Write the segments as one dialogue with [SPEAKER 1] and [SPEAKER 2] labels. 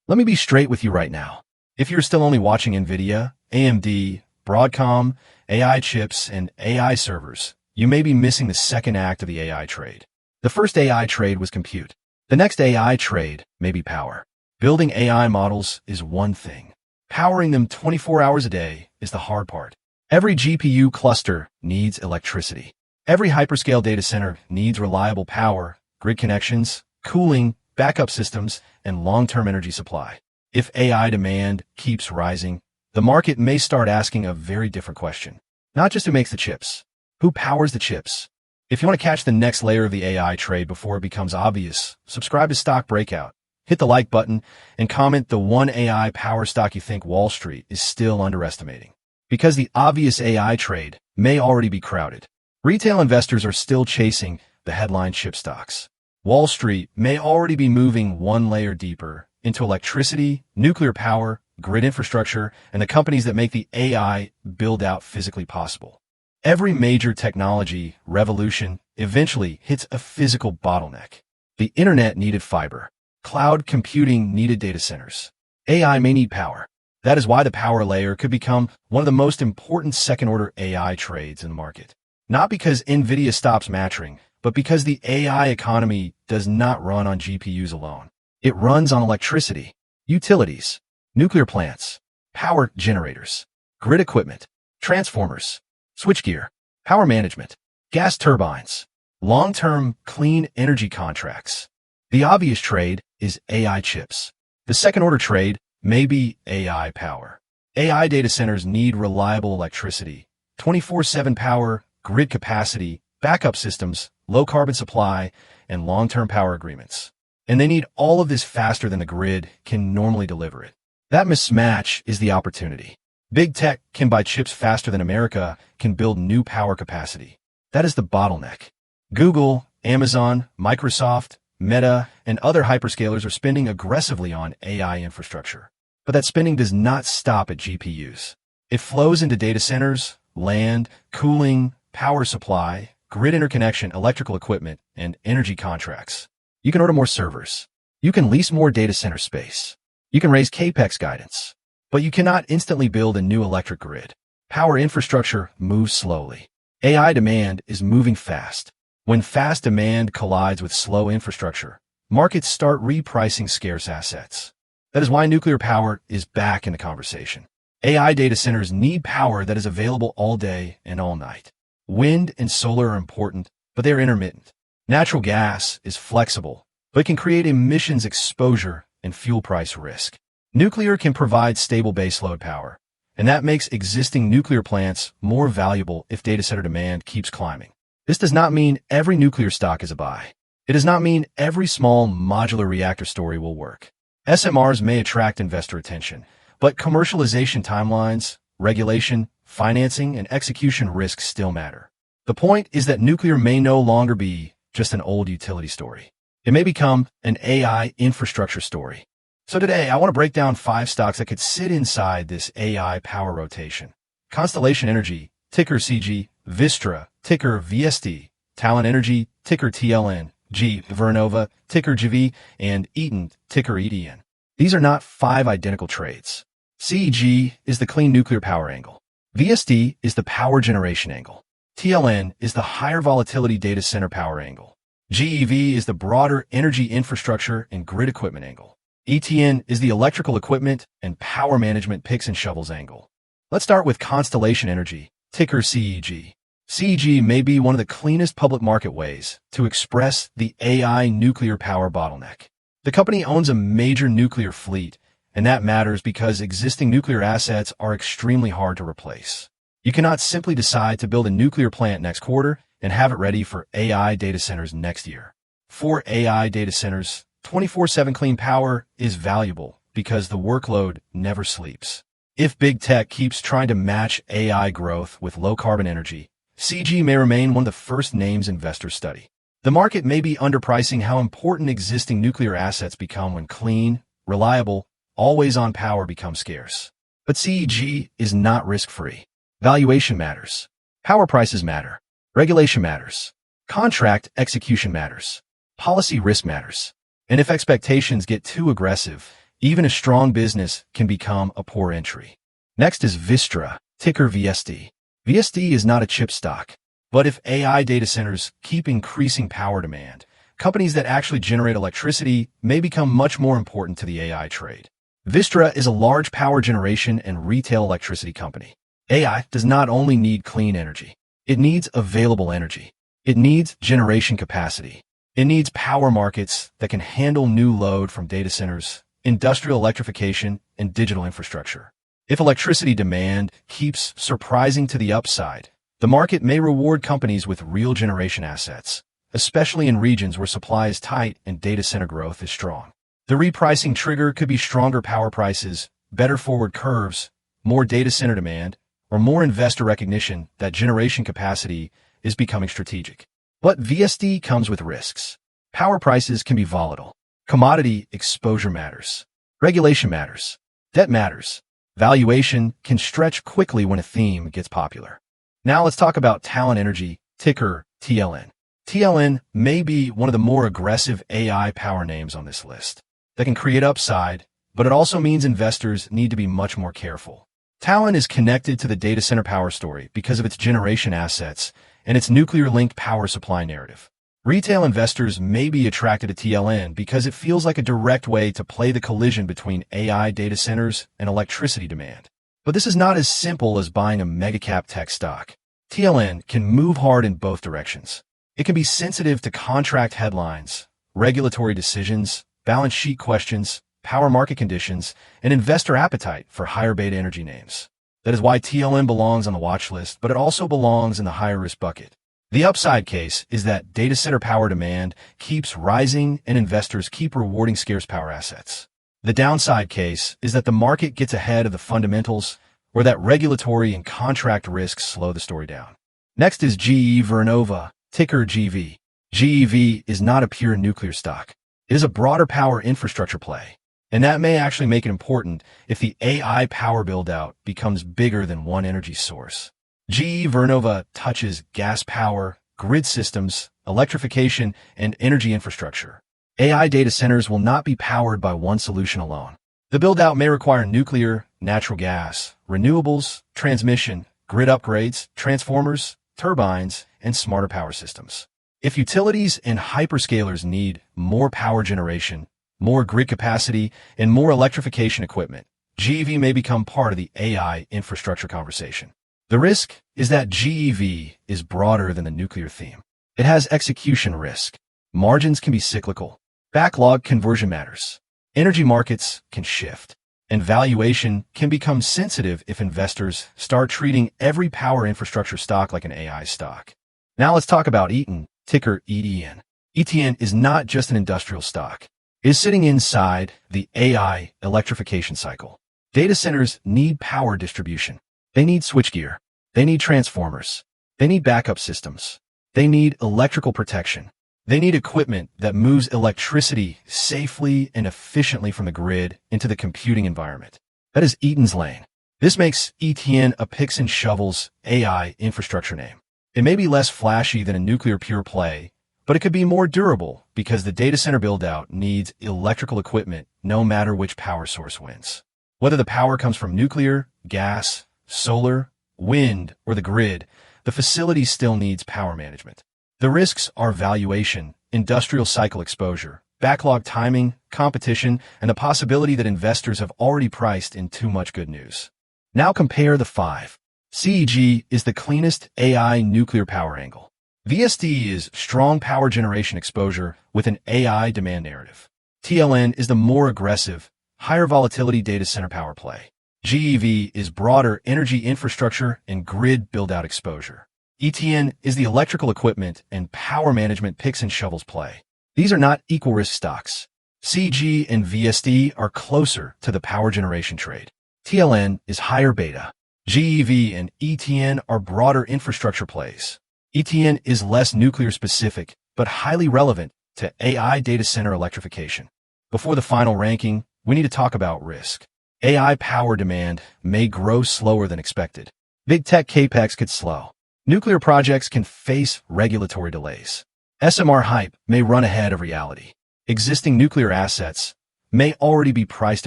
[SPEAKER 1] Let me be straight with you right now. If you're still only watching Nvidia, AMD, Broadcom, AI chips, and AI servers, you may be missing the second act of the AI trade. The first AI trade was compute. The next AI trade may be power. Building AI models is one thing. Powering them 24 hours a day is the hard part. Every GPU cluster needs electricity. Every hyperscale data center needs reliable power, grid connections, cooling, backup systems, and long-term energy supply. If AI demand keeps rising, the market may start asking a very different question. Not just who makes the chips, who powers the chips. If you want to catch the next layer of the AI trade before it becomes obvious, subscribe to StockBreakout, hit the like button, and comment the one AI power stock you think Wall Street is still underestimating. Because the obvious AI trade may already be crowded. Retail investors are still chasing the headline chip stocks. Wall Street may already be moving one layer deeper into electricity, nuclear power, grid infrastructure, and the companies that make the AI build-out physically possible. Every major technology revolution eventually hits a physical bottleneck. The internet needed fiber. Cloud computing needed data centers. AI may need power. That is why the power layer could become one of the most important second-order AI trades in the market. Not because Nvidia stops matching, but because the AI economy does not run on GPUs alone. It runs on electricity, utilities, nuclear plants, power generators, grid equipment, transformers, switchgear, power management, gas turbines, long-term clean energy contracts. The obvious trade is AI chips. The second-order trade may be AI power. AI data centers need reliable electricity, 24/7 power, grid capacity, backup systems, low-carbon supply, and long-term power agreements. And they need all of this faster than the grid can normally deliver it. That mismatch is the opportunity. Big tech can buy chips faster than America can build new power capacity. That is the bottleneck. Google, Amazon, Microsoft, Meta, and other hyperscalers are spending aggressively on AI infrastructure. But that spending does not stop at GPUs. It flows into data centers, land, cooling, power supply, grid interconnection, electrical equipment, and energy contracts. You can order more servers. You can lease more data center space. You can raise CapEx guidance. But you cannot instantly build a new electric grid. Power infrastructure moves slowly. AI demand is moving fast. When fast demand collides with slow infrastructure, markets start repricing scarce assets. That is why nuclear power is back in the conversation. AI data centers need power that is available all day and all night. Wind and solar are important, but they are intermittent. Natural gas is flexible, but it can create emissions exposure and fuel price risk. Nuclear can provide stable baseload power, and that makes existing nuclear plants more valuable if data center demand keeps climbing. This does not mean every nuclear stock is a buy. It does not mean every small modular reactor story will work. SMRs may attract investor attention, but commercialization timelines, regulation, financing, and execution risks still matter. The point is that nuclear may no longer be just an old utility story. It may become an AI infrastructure story. So today, I want to break down 5 stocks that could sit inside this AI power rotation. Constellation Energy, ticker CG, Vistra, ticker VST, Talen Energy, ticker TLN, Vernova, ticker GV, and Eaton, ticker EDN. These are not 5 identical trades. CEG is the clean nuclear power angle. VST is the power generation angle. TLN is the higher volatility data center power angle. GEV is the broader energy infrastructure and grid equipment angle. ETN is the electrical equipment and power management picks and shovels angle. Let's start with Constellation Energy, ticker CEG. CEG may be one of the cleanest public market ways to express the AI nuclear power bottleneck. The company owns a major nuclear fleet, and that matters because existing nuclear assets are extremely hard to replace. You cannot simply decide to build a nuclear plant next quarter and have it ready for AI data centers next year. For AI data centers, 24/7 clean power is valuable because the workload never sleeps. If big tech keeps trying to match AI growth with low-carbon energy, CG may remain one of the first names investors study. The market may be underpricing how important existing nuclear assets become when clean, reliable, always-on power becomes scarce. But CEG is not risk-free. Valuation matters. Power prices matter. Regulation matters. Contract execution matters. Policy risk matters. And if expectations get too aggressive, Even a strong business can become a poor entry. Next is Vistra, ticker VSD. VSD is not a chip stock, but if AI data centers keep increasing power demand, companies that actually generate electricity may become much more important to the AI trade. Vistra is a large power generation and retail electricity company. AI does not only need clean energy. It needs available energy. It needs generation capacity. It needs power markets that can handle new load from data centers, industrial electrification, and digital infrastructure. If electricity demand keeps surprising to the upside, the market may reward companies with real generation assets, especially in regions where supply is tight and data center growth is strong. The repricing trigger could be stronger power prices, better forward curves, more data center demand, or more investor recognition that generation capacity is becoming strategic. But VSD comes with risks. Power prices can be volatile. Commodity exposure matters. Regulation matters. Debt matters. Valuation can stretch quickly when a theme gets popular. Now let's talk about Talen Energy, ticker TLN. TLN may be one of the more aggressive AI power names on this list that can create upside, but it also means investors need to be much more careful. Talen is connected to the data center power story because of its generation assets and its nuclear-linked power supply narrative. Retail investors may be attracted to TLN because it feels like a direct way to play the collision between AI data centers and electricity demand. But this is not as simple as buying a mega-cap tech stock. TLN can move hard in both directions. It can be sensitive to contract headlines, regulatory decisions, balance sheet questions, power market conditions, and investor appetite for higher beta energy names. That is why TLN belongs on the watch list, but it also belongs in the higher risk bucket. The upside case is that data center power demand keeps rising and investors keep rewarding scarce power assets. The downside case is that the market gets ahead of the fundamentals or that regulatory and contract risks slow the story down. Next is GE Vernova, ticker GV. GEV is not a pure nuclear stock. It is a broader power infrastructure play, and that may actually make it important if the AI power build-out becomes bigger than one energy source. GE Vernova touches gas power, grid systems, electrification, and energy infrastructure. AI data centers will not be powered by one solution alone. The build-out may require nuclear, natural gas, renewables, transmission, grid upgrades, transformers, turbines, and smarter power systems. If utilities and hyperscalers need more power generation, more grid capacity, and more electrification equipment, GEV may become part of the AI infrastructure conversation. The risk is that GEV is broader than the nuclear theme. It has execution risk. Margins can be cyclical. Backlog conversion matters. Energy markets can shift. And valuation can become sensitive if investors start treating every power infrastructure stock like an AI stock. Now let's talk about Eaton, ticker ETN. ETN is not just an industrial stock. It is sitting inside the AI electrification cycle. Data centers need power distribution. They need switchgear. They need transformers. They need backup systems. They need electrical protection. They need equipment that moves electricity safely and efficiently from the grid into the computing environment. That is Eaton's lane. This makes ETN a picks and shovels AI infrastructure name. It may be less flashy than a nuclear pure play, but it could be more durable because the data center build-out needs electrical equipment no matter which power source wins. Whether the power comes from nuclear, gas, solar, wind, or the grid, the facility still needs power management. The risks are valuation, industrial cycle exposure, backlog timing, competition, and the possibility that investors have already priced in too much good news. Now compare the 5. CEG is the cleanest AI nuclear power angle. VSD is strong power generation exposure with an AI demand narrative. TLN is the more aggressive, higher volatility data center power play. GEV is broader energy infrastructure and grid build-out exposure. ETN is the electrical equipment and power management picks and shovels play. These are not equal risk stocks. CEG and VSD are closer to the power generation trade. TLN is higher beta. GEV and ETN are broader infrastructure plays. ETN is less nuclear specific, but highly relevant to AI data center electrification. Before the final ranking, we need to talk about risk. AI power demand may grow slower than expected. Big tech capex could slow. Nuclear projects can face regulatory delays. SMR hype may run ahead of reality. Existing nuclear assets may already be priced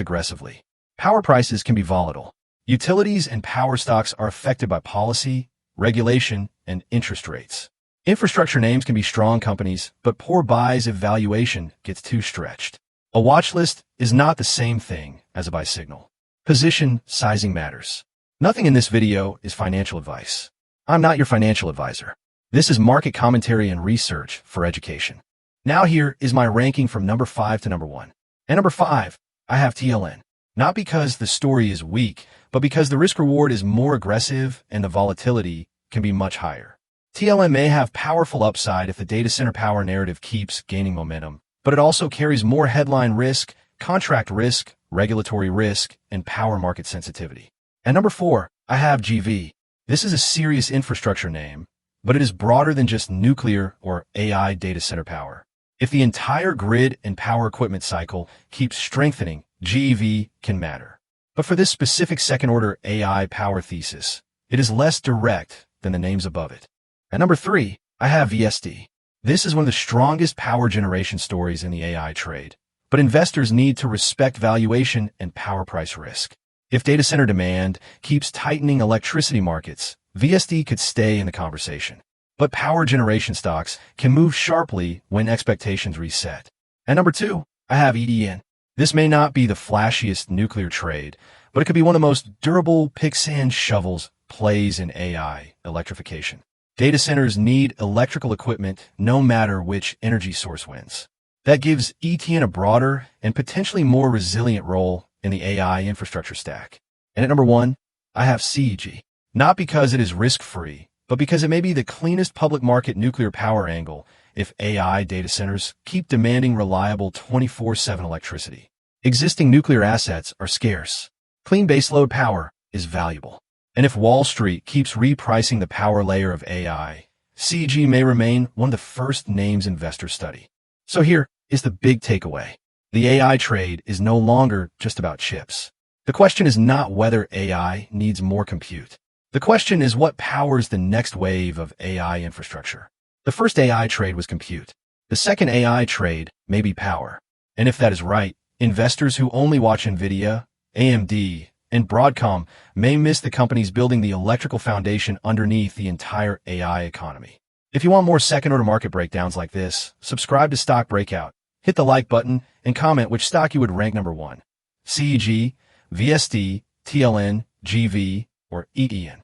[SPEAKER 1] aggressively. Power prices can be volatile. Utilities and power stocks are affected by policy, regulation, and interest rates. Infrastructure names can be strong companies, but poor buys if valuation gets too stretched. A watch list is not the same thing as a buy signal. Position sizing matters. Nothing in this video is financial advice. I'm not your financial advisor. This is market commentary and research for education. Now here is my ranking from number 5 to number 1. At number 5, I have TLN. Not because the story is weak, but because the risk-reward is more aggressive and the volatility can be much higher. TLN may have powerful upside if the data center power narrative keeps gaining momentum, but it also carries more headline risk, contract risk, regulatory risk, and power market sensitivity. At number 4, I have GV. This is a serious infrastructure name, but it is broader than just nuclear or AI data center power. If the entire grid and power equipment cycle keeps strengthening, GV can matter. But for this specific second-order AI power thesis, it is less direct than the names above it. At number 3, I have VSD. This is one of the strongest power generation stories in the AI trade, but investors need to respect valuation and power price risk. If data center demand keeps tightening electricity markets, VSD could stay in the conversation. But power generation stocks can move sharply when expectations reset. At number 2, I have Eaton. This may not be the flashiest nuclear trade, but it could be one of the most durable picks and shovels plays in AI electrification. Data centers need electrical equipment no matter which energy source wins. That gives Eaton a broader and potentially more resilient role in the AI infrastructure stack. And at number 1, I have CEG. Not because it is risk-free, but because it may be the cleanest public market nuclear power angle if AI data centers keep demanding reliable 24/7 electricity. Existing nuclear assets are scarce. Clean baseload power is valuable. And if Wall Street keeps repricing the power layer of AI, CEG may remain one of the first names investors study. So here is the big takeaway. The AI trade is no longer just about chips. The question is not whether AI needs more compute. The question is what powers the next wave of AI infrastructure. The first AI trade was compute. The second AI trade may be power. And if that is right, investors who only watch Nvidia, AMD, and Broadcom may miss the companies building the electrical foundation underneath the entire AI economy. If you want more second-order market breakdowns like this, subscribe to StockBreakout, hit the like button, and comment which stock you would rank number 1. CEG, VSD, TLN, GV, or Eaton.